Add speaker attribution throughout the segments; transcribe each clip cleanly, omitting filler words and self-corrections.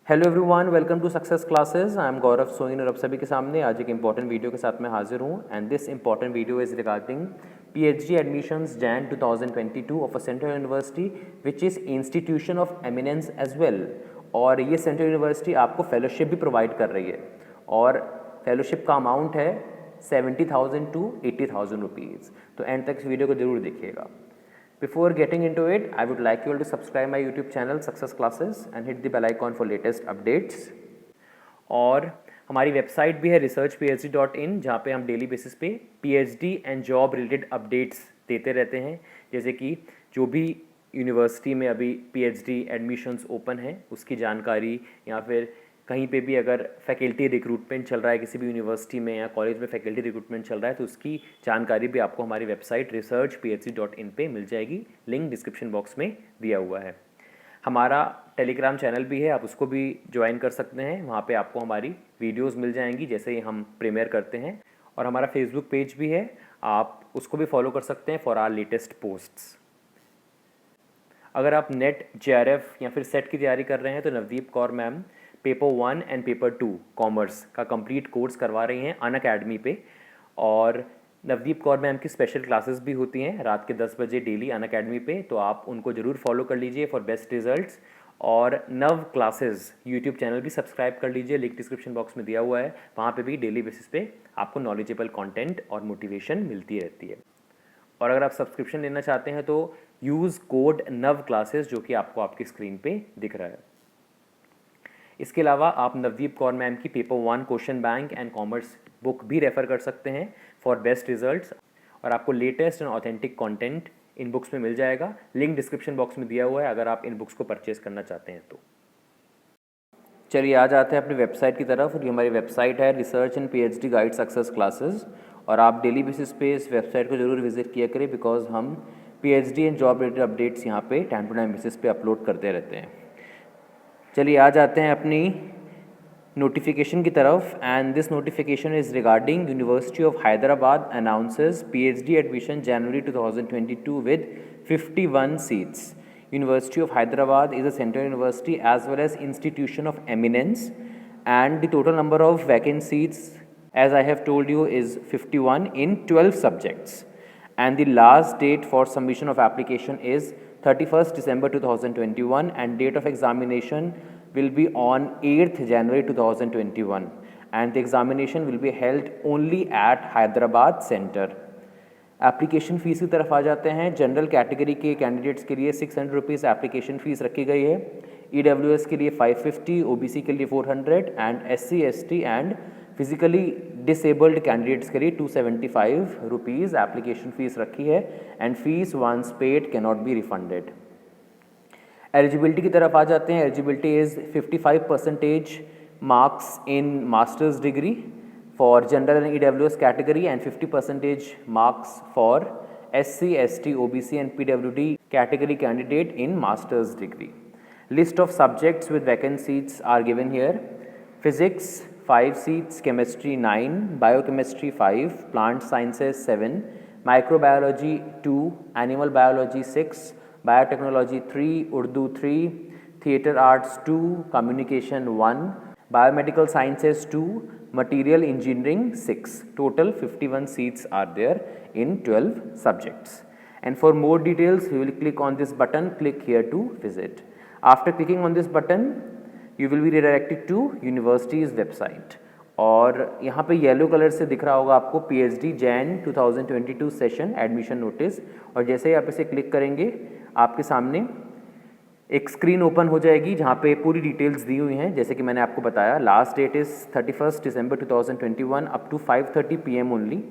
Speaker 1: Hello everyone, welcome to success classes. I am Gaurav Soin और आप सभी के सामने आज एक इंपॉर्टेंट वीडियो के साथ मैं हाजिर हूँ। And this important video is regarding PhD admissions Jan 2022 of a central university which is institution of eminence as well. और ये सेंट्रल यूनिवर्सिटी आपको फेलोशिप भी प्रोवाइड कर रही है और फेलोशिप का अमाउंट है 70,000 to 80,000 रुपीज़। तो एंड तक इस वीडियो को जरूर देखिएगा। Before getting into it, I would like you all to subscribe my YouTube channel Success Classes and hit the bell icon for latest updates. और हमारी वेबसाइट भी है researchphd.in जहाँ पे हम डेली बेसिस पे PhD and job related updates देते रहते हैं। जैसे कि जो भी यूनिवर्सिटी में अभी PhD एडमिशन्स ओपन हैं उसकी जानकारी, या फिर कहीं पे भी अगर फैकल्टी रिक्रूटमेंट चल रहा है किसी भी यूनिवर्सिटी में या कॉलेज में फैकल्टी रिक्रूटमेंट चल रहा है तो उसकी जानकारी भी आपको हमारी वेबसाइट researchphd.in पे मिल जाएगी। लिंक डिस्क्रिप्शन बॉक्स में दिया हुआ है। हमारा टेलीग्राम चैनल भी है, आप उसको भी ज्वाइन कर सकते हैं। वहाँ पे आपको हमारी वीडियोस मिल जाएंगी जैसे ही हम प्रीमियर करते हैं। और हमारा फेसबुक पेज भी है, आप उसको भी फॉलो कर सकते हैं फॉर आवर लेटेस्ट पोस्ट्स। अगर आप नेट JRF या फिर सेट की तैयारी कर रहे हैं तो Navdeep Kaur ma'am paper 1 and paper 2 commerce का कंप्लीट कोर्स करवा रही हैं अनअकैडमी पे। और नवदीप कौर मैम की स्पेशल क्लासेस भी होती हैं रात के 10 बजे डेली अनअकैडमी पे, तो आप उनको ज़रूर फॉलो कर लीजिए फॉर बेस्ट रिजल्ट्स। और नव क्लासेस यूट्यूब चैनल भी सब्सक्राइब कर लीजिए, लिंक डिस्क्रिप्शन बॉक्स में दिया हुआ है। वहाँ पे भी डेली बेसिस पे आपको नॉलेजेबल कंटेंट और मोटिवेशन मिलती रहती है। और अगर आप सब्सक्रिप्शन लेना चाहते हैं तो यूज़ कोड नव क्लासेस जो कि आपको आपकी स्क्रीन पे दिख रहा है। इसके अलावा आप नवदीप कौर मैम की paper 1 question bank and commerce book भी रेफ़र कर सकते हैं फॉर बेस्ट रिजल्ट्स। और आपको latest and authentic content in books में मिल जाएगा। लिंक डिस्क्रिप्शन बॉक्स में दिया हुआ है अगर आप इन बुक्स को परचेज करना चाहते हैं तो। चलिए आ जाते हैं अपनी वेबसाइट की तरफ। और ये हमारी वेबसाइट है research and PhD guide success classes. और आप डेली बेसिस पे इस वेबसाइट को जरूर विजिट किया करें बिकॉज हम PhD and job related updates यहाँ पे टाइम टू टाइम बेसिस पे अपलोड करते रहते हैं। चलिए आ जाते हैं अपनी नोटिफिकेशन की तरफ। And this notification is regarding university of Hyderabad announces PhD admission January 2022 with 51 seats. University of Hyderabad is a central university as well as institution of eminence, and the total number of vacant seats, as I have told you, is 51 in 12 subjects. And the last date for submission of application is 31st December 2021, and date of examination will be on 8th January 2021, and the examination will be held only at Hyderabad Center. Application fees की तरफ आ जाते हैं। General category के candidates के लिए 600 rupees application fees रखी गई है। EWS के लिए 550, OBC के लिए 400 and SC ST and physically disabled candidates के लिए 275 रुपीज़ एप्लीकेशन फ़ीस रखी है। And fees once paid can not be refunded. Eligibility की तरफ आ जाते हैं। Eligibility is 55% marks in masters degree for general and EWS category and 50% marks for SC, ST, OBC and PWD category candidate in master's degree. List of subjects with vacant seats are given here. Physics 5 seats, chemistry 9, biochemistry 5, plant sciences 7, microbiology 2, animal biology 6, biotechnology 3, Urdu 3, theatre arts 2, communication 1, biomedical sciences 2, material engineering 6. Total 51 seats are there in 12 subjects. And for more details you will click on this button, click here to visit. After clicking on this button you will be redirected to university's website. और यहाँ पे yellow colour से दिख रहा होगा आपको PhD Jain 2022 session admission notice. और जैसे ही आप इसे क्लिक करेंगे आपके सामने एक स्क्रीन ओपन हो जाएगी जहाँ पे पूरी डिटेल्स दी हुई हैं। जैसे कि मैंने आपको बताया last date is 31st December 2021 up to 5:30 PM only,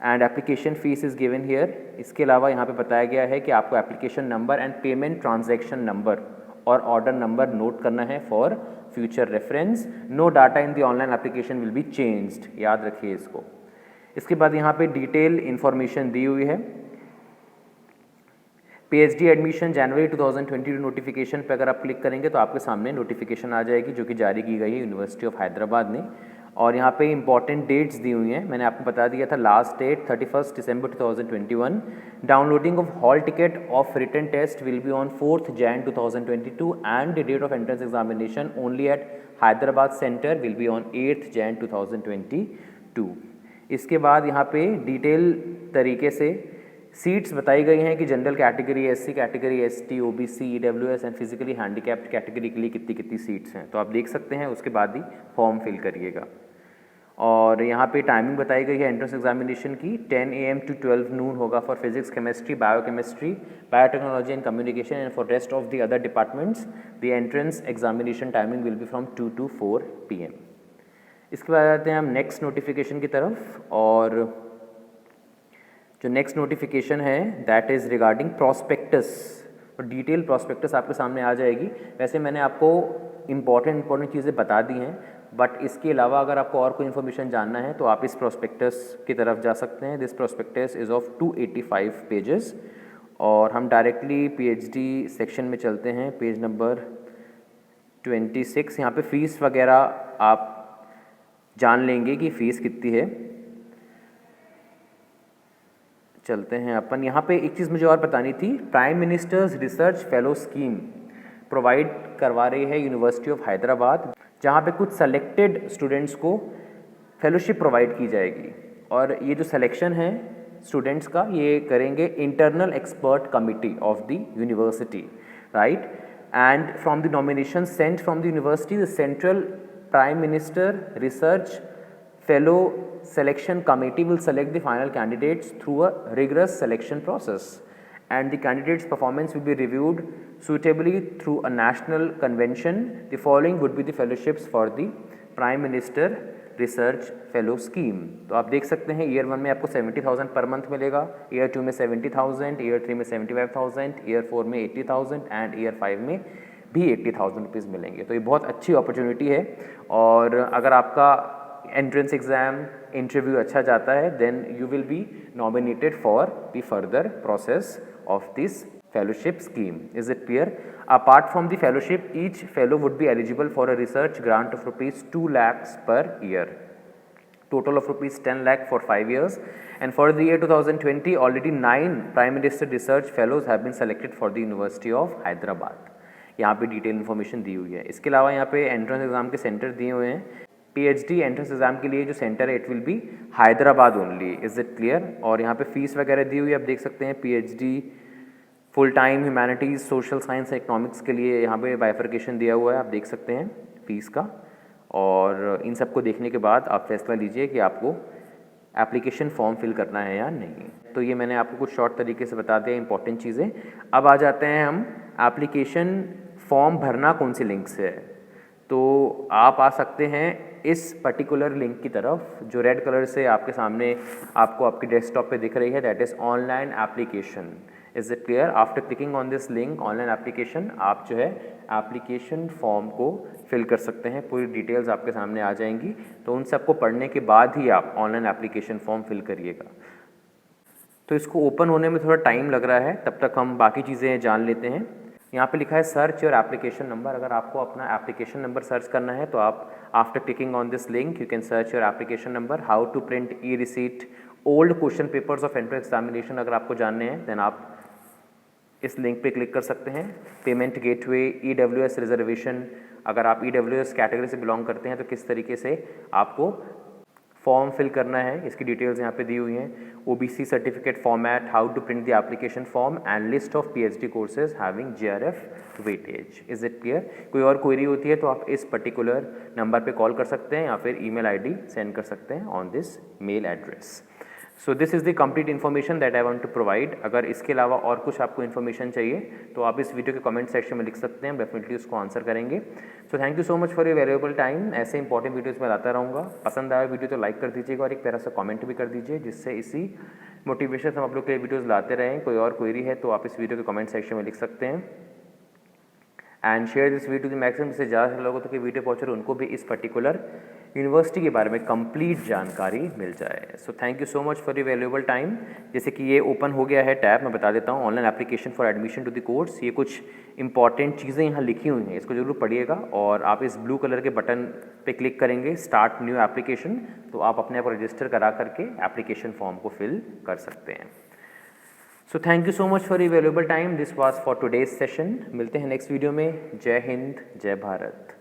Speaker 1: and application fees is given here. इसके अलावा यहाँ पे बताया गया है कि आपको application number and payment transaction number और ऑर्डर नंबर नोट करना है for future reference. No data in the online application will be changed, याद रखिए इसको। इसके बाद यहाँ पे डिटेल इन्फॉर्मेशन दी हुई है। PhD एडमिशन जनवरी 2022 नोटिफिकेशन पे अगर आप क्लिक करेंगे तो आपके सामने नोटिफिकेशन आ जाएगी जो कि जारी की गई है यूनिवर्सिटी ऑफ हैदराबाद ने। और यहाँ पे इंपॉर्टेंट डेट्स दी हुई हैं, मैंने आपको बता दिया था लास्ट डेट 31 दिसंबर 2021। Downloading of hall ticket of written test will be on 4th Jan 2022 and the date of entrance examination only at Hyderabad centre will be on 8th Jan 2022। इसके बाद यहाँ पे डिटेल तरीके से सीट्स बताई गई हैं कि general category, SC category, ST, OBC, EWS and physically handicapped category के लिए कितनी कितनी सीट्स हैं, तो आप देख सकते हैं, उसके बाद ही फॉर्म फिल करिएगा। और यहाँ पे टाइमिंग बताई गई है एंट्रेंस एग्जामिनेशन की 10 AM to 12 noon होगा for physics, chemistry, biochemistry, biotechnology and communication and for rest of the other departments the entrance examination timing will be from 2 to 4 PM। इसके बाद आते हैं हम नेक्स्ट नोटिफिकेशन की तरफ, और जो नेक्स्ट नोटिफिकेशन है दैट इज़ रिगार्डिंग प्रॉस्पेक्टस, और डिटेल प्रॉस्पेक्टस आपके सामने आ जाएगी। वैसे मैंने आपको इंपॉर्टेंट चीज़ें बता दी हैं, बट इसके अलावा अगर आपको और कोई इन्फॉर्मेशन जानना है तो आप इस प्रॉस्पेक्टस की तरफ जा सकते हैं। This prospectus is of 285 pages, और हम डायरेक्टली PhD सेक्शन में चलते हैं, पेज नंबर 26। यहाँ पे फ़ीस वगैरह आप जान लेंगे कि फ़ीस कितनी है। चलते हैं अपन, यहाँ पे एक चीज़ मुझे और बतानी थी, prime ministers research fellow scheme provide करवा रही है यूनिवर्सिटी ऑफ हैदराबाद, जहाँ पे कुछ सेलेक्टेड स्टूडेंट्स को फेलोशिप प्रोवाइड की जाएगी। और ये जो सिलेक्शन है स्टूडेंट्स का, ये करेंगे internal expert committee of the university, right, and from the nomination Saint from the university the central prime minister research fellow selection committee will select the final candidates through a rigorous selection process, and the candidates performance will be reviewed suitably through a national convention. The following would be the fellowships for the prime minister research fellow scheme। तो आप देख सकते हैं year 1 में आपको 70,000 per month मिलेगा, year 2 में 70,000, year 3 में 75,000, ईयर 4 में 80,000 एंड ईयर 5 में भी 80,000 रुपीज़ मिलेंगे। तो ये बहुत अच्छी अपॉर्चुनिटी है, और अगर आपका एंट्रेंस एग्जाम इंटरव्यू अच्छा जाता है then you will be nominated for the further process of this fellowship scheme. Is it clear? Apart from the fellowship each fellow would be eligible for a research grant of ₹2 lakhs per year, total of ₹10 lakh for 5 years, and for the year 2020 already 9 prime minister research fellows have been selected for the University of Hyderabad। यहाँ पे detail information दी हुई है। इसके अलावा यहाँ पे entrance exam के centre दिए हुए हैं। PhD एंट्रेंस एग्जाम के लिए जो सेंटर है it will be Hyderabad only. Is it clear? और यहाँ पे फीस वगैरह दी हुई है, आप देख सकते हैं। PhD full time humanities, social science, economics के लिए यहाँ पे बाइफर्केशन दिया हुआ है, आप देख सकते हैं फीस का। और इन सबको देखने के बाद आप फैसला लीजिए कि आपको एप्लीकेशन फॉर्म फिल करना है या नहीं। तो ये मैंने आपको कुछ शॉर्ट तरीके से बता दिया इंपॉर्टेंट चीज़ें। अब आ जाते हैं हम एप्लीकेशन फॉर्म भरना कौन सी लिंक से है। तो आप आ सकते हैं इस पर्टिकुलर लिंक की तरफ जो रेड कलर से आपके सामने आपको आपके डेस्कटॉप पे दिख रही है, that is online application. Is it clear? After clicking on this link online application, आप जो है एप्लीकेशन फॉर्म को फिल कर सकते हैं। पूरी डिटेल्स आपके सामने आ जाएंगी, तो उन सबको पढ़ने के बाद ही आप ऑनलाइन एप्लीकेशन फॉर्म फिल करिएगा। तो इसको ओपन होने में थोड़ा टाइम लग रहा है, तब तक हम बाकी चीज़ें जान लेते हैं। यहाँ पे लिखा है सर्च योर एप्लीकेशन नंबर। अगर आपको अपना एप्लीकेशन नंबर सर्च करना है तो आप after clicking on this link you can search your application number. How to print e receipt old question papers of entrance examination, अगर आपको जानने हैं देन आप इस लिंक पे क्लिक कर सकते हैं। पेमेंट गेटवे, EWS रिजर्वेशन, अगर आप EWS कैटेगरी से बिलोंग करते हैं तो किस तरीके से आपको फॉर्म फिल करना है, इसकी डिटेल्स यहाँ पे दी हुई हैं। OBC certificate format, how to print the application form and list of PhD courses having GRF weightage. Is it clear? कोई और क्वेरी होती है तो आप इस पर्टिकुलर नंबर पे कॉल कर सकते हैं या फिर ईमेल ID सेंड कर सकते हैं on this mail address. So this is the complete information that I want to provide. अगर इसके अलावा और कुछ आपको इन्फॉर्मेशन चाहिए तो आप इस वीडियो के कमेंट सेक्शन में लिख सकते हैं, डेफिनेटली उसको आंसर करेंगे। So thank you so much for your valuable time. ऐसे इंपॉर्टेंट वीडियोज़ मैं लाता रहूँगा। पसंद आया वीडियो तो लाइक कर दीजिएगा और एक प्यारा सा कमेंट भी कर दीजिए, जिससे इसी मोटिवेशन से हम आप लोग के लिए वीडियोज़ लाते रहें। कोई और क्वेरी है तो आप इस वीडियो के कमेंट सेक्शन में लिख सकते हैं। एंड शेयर दिस वीडियो की मैक्सिमम, जिससे ज़्यादा लोगों तक ये वीडियो पहुँचे और उनको भी इस पर्टिकुलर यूनिवर्सिटी के बारे में कंप्लीट जानकारी मिल जाए। So thank you so much for your valuable time. जैसे कि ये ओपन हो गया है टैब, मैं बता देता हूँ, online application for admission to the course. ये कुछ इंपॉर्टेंट चीज़ें यहाँ लिखी हुई हैं, इसको जरूर पढ़िएगा। और आप इस ब्लू कलर के बटन पे क्लिक करेंगे स्टार्ट न्यू एप्लीकेशन, तो आप अपने आप को रजिस्टर करा करके एप्लीकेशन फॉर्म को फिल कर सकते हैं। So thank you so much for your valuable time. This was for today's session. मिलते हैं नेक्स्ट वीडियो में। जय हिंद, जय भारत।